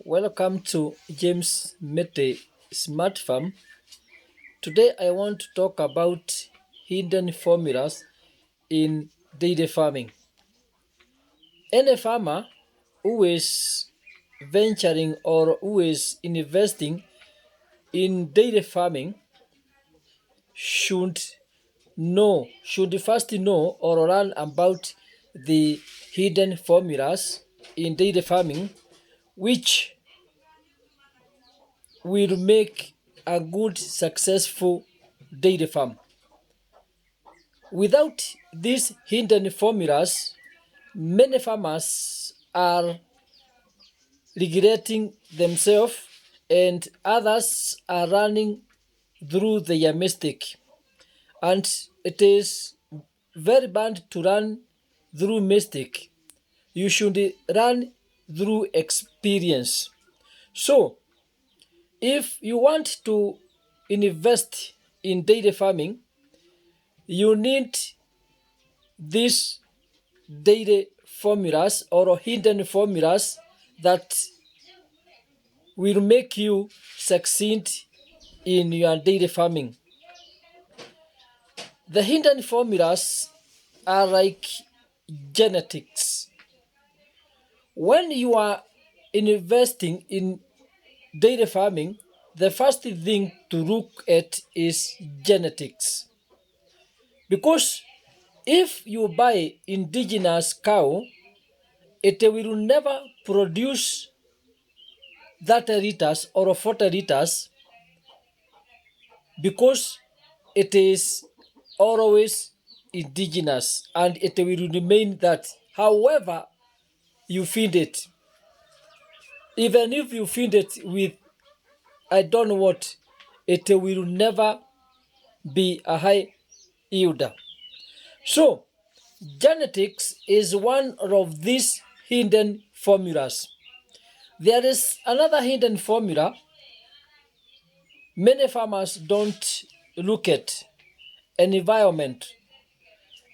Welcome to James Mete Smart Farm. Today I want to talk about hidden formulas in dairy farming. Any farmer who is venturing or who is investing in dairy farming should should first know or learn about the hidden formulas in dairy farming which will make a good successful dairy farm. Without these hidden formulas, many farmers are regretting themselves and others are running through their mistake. And it is very bad to run through mistake. You should run through experience. So, if you want to invest in dairy farming, you need these dairy formulas or hidden formulas that will make you succeed in your dairy farming. The hidden formulas are like genetics. When you are investing in dairy farming, the first thing to look at is genetics. Because if you buy indigenous cow, it will never produce 30 liters or 40 liters because it is always indigenous and it will remain that. However, you feed it, even if you feed it with I don't know what, it will never be a high yielder. So, genetics is one of these hidden formulas. There is another hidden formula many farmers don't look at: environment.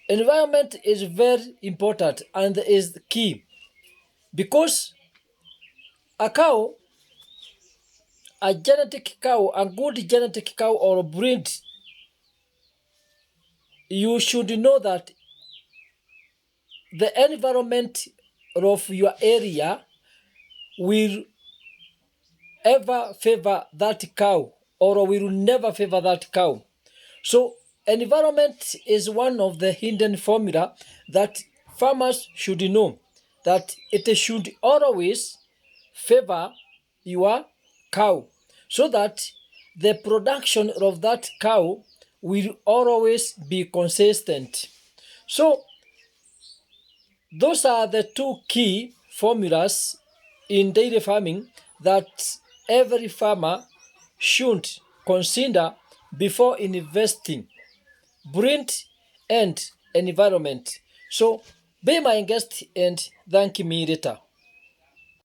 Environment is very important and is key because a cow, a good genetic cow or breed, you should know that the environment of your area will ever favor that cow or will never favor that cow. So environment is one of the hidden formula that farmers should know, that it should always favor your cow so that the production of that cow will always be consistent. So those are the two key formulas in dairy farming that every farmer should consider before investing: breed and environment. So be my guest and thank me later.